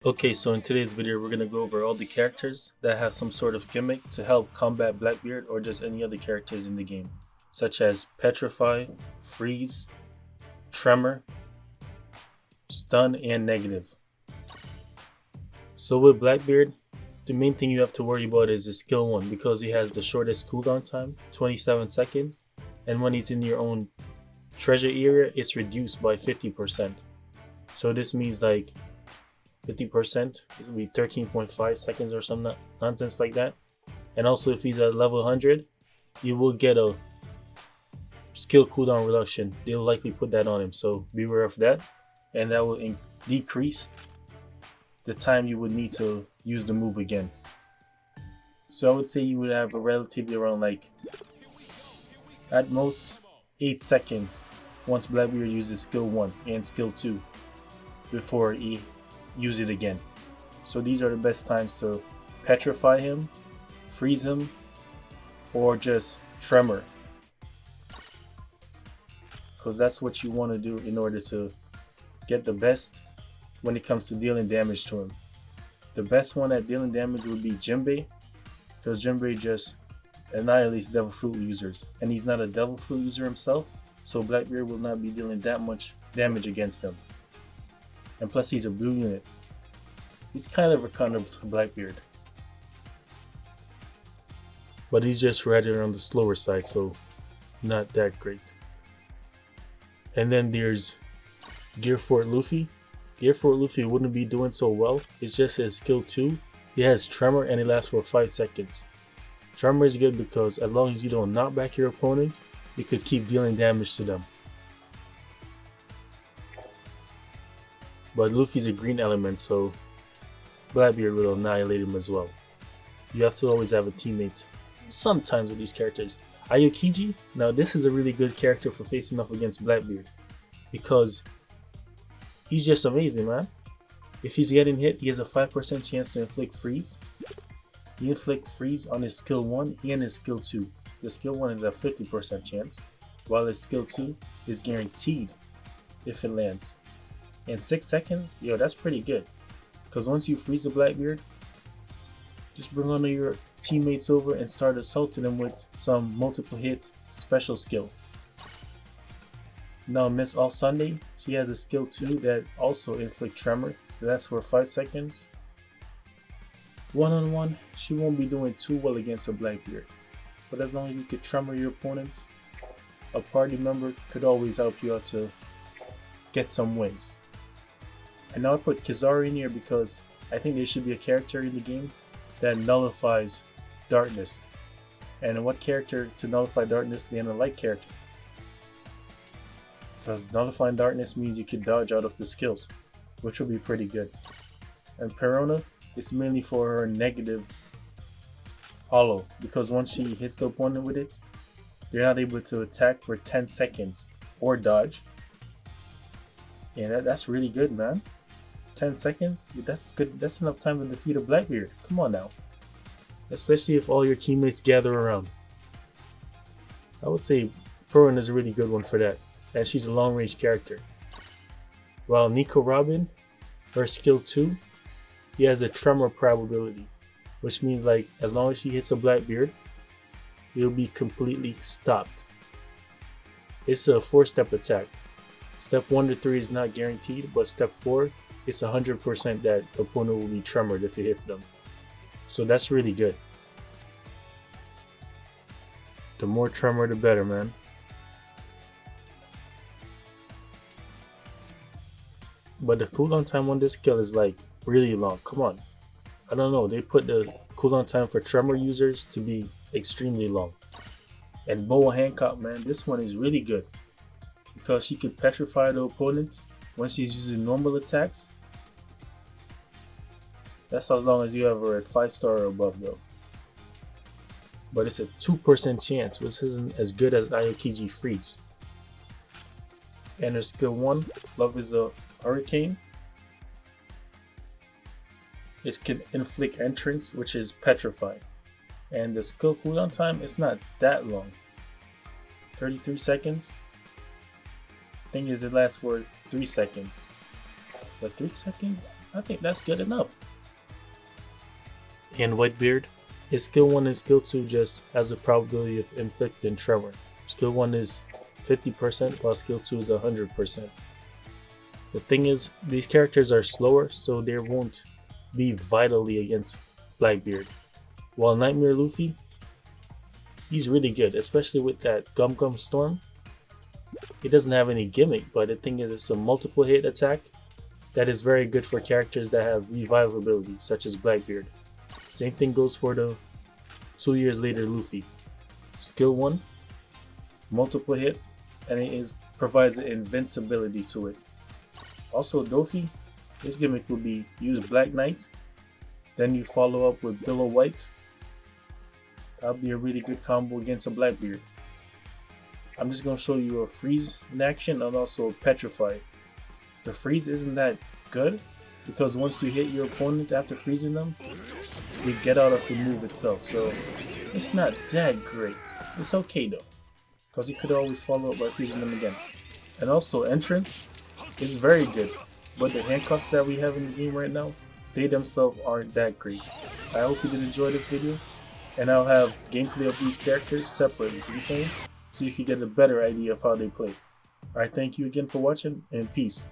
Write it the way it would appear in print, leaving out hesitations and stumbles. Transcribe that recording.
Okay, so in today's video, we're going to go over all the characters that have some sort of gimmick to help combat Blackbeard or just any other characters in the game, such as Petrify, Freeze, Tremor, Stun, and Negative. So with Blackbeard, the main thing you have to worry about is his skill 1 because he has the shortest cooldown time, 27 seconds, and when he's in your own treasure area, it's reduced by 50%. So this means like 50%, it will be 13.5 seconds or some nonsense like that. And also if he's at level 100, you will get a skill cooldown reduction. They'll likely put that on him, so beware of that. And that will decrease the time you would need to use the move again. So I would say you would have a relatively around like at most 8 seconds once Blackbeard uses skill 1 and skill 2 before he use it again. So these are the best times to petrify him, freeze him, or just tremor, because that's what you want to do in order to get the best when it comes to dealing damage to him. The best one at dealing damage would be Jinbei, because Jinbei just annihilates Devil Fruit users, and he's not a Devil Fruit user himself, so Blackbeard will not be dealing that much damage against him. And plus he's a blue unit. He's kind of a counter to Blackbeard, but he's just rather on the slower side, so not that great. And then there's Gear Fort Luffy. Gear Fort Luffy wouldn't be doing so well. It's just his skill 2. He has Tremor and it lasts for 5 seconds. Tremor is good because as long as you don't knock back your opponent, you could keep dealing damage to them. But Luffy's a green element, so Blackbeard will annihilate him as well. You have to always have a teammate sometimes with these characters. Aokiji, now this is a really good character for facing off against Blackbeard because he's just amazing, man. If he's getting hit, he has a 5% chance to inflict freeze. He inflict freeze on his skill 1 and his skill 2. The skill 1 is a 50% chance, while his skill 2 is guaranteed if it lands. In 6 seconds, yo, that's pretty good. Because once you freeze a Blackbeard, just bring on your teammates over and start assaulting them with some multiple hit special skill. Now Miss All Sunday, she has a skill 2 that also inflict tremor. That's for 5 seconds. One-on-one, she won't be doing too well against a Blackbeard. But as long as you could tremor your opponent, a party member could always help you out to get some wins. And now I put Kizaru in here because I think there should be a character in the game that nullifies darkness. And what character to nullify darkness than a light character? Because nullifying darkness means you can dodge out of the skills, which will be pretty good. And Perona, it's mainly for her negative hollow, because once she hits the opponent with it, they're not able to attack for 10 seconds or dodge. And that's really good, man. 10 seconds, that's good. That's enough time to defeat a Blackbeard. Come on now. Especially if all your teammates gather around. I would say Perrin is a really good one for that, and she's a long range character. While Nico Robin, her skill 2, he has a tremor probability, which means like as long as she hits a Blackbeard, he'll be completely stopped. It's a 4-step attack. Step 1 to 3 is not guaranteed, but step 4, it's 100% that the opponent will be tremored if it hits them. So that's really good. The more tremor, the better, man. But the cooldown time on this skill is like really long. Come on. I don't know. They put the cooldown time for tremor users to be extremely long. And Boa Hancock, man, this one is really good because she could petrify the opponent when she's using normal attacks. That's as long as you have her at 5-star or above though. But it's a 2% chance, which isn't as good as Aokiji Freeze. And her skill 1, Love is a Hurricane. It can inflict entrance, which is Petrify. And the skill cooldown time is not that long. 33 seconds. Thing is, it lasts for 3 seconds. But 3 seconds? I think that's good enough. And Whitebeard, his skill 1 and skill 2 just has a probability of inflicting tremor. Skill 1 is 50% while skill 2 is 100%. The thing is, these characters are slower, so they won't be vitally against Blackbeard. While Nightmare Luffy, he's really good, especially with that Gum Gum Storm. He doesn't have any gimmick, but the thing is, it's a multiple hit attack that is very good for characters that have revive ability, such as Blackbeard. Same thing goes for the 2 years later Luffy. Skill 1, multiple hit, and it provides an invincibility to it. Also Dofi, his gimmick would be use Black Knight, then you follow up with Billow White. That'll be a really good combo against a Blackbeard. I'm just going to show you a freeze in action and also a Petrify. The freeze isn't that good because once you hit your opponent after freezing them, they get out of the move itself, so it's not that great. It's okay though, because you could always follow up by freezing them again. And also entrance is very good, but the handcuffs that we have in the game right now, they themselves aren't that great. I hope you did enjoy this video, and I'll have gameplay of these characters separately, so you can get a better idea of how they play. Alright, thank you again for watching, and peace.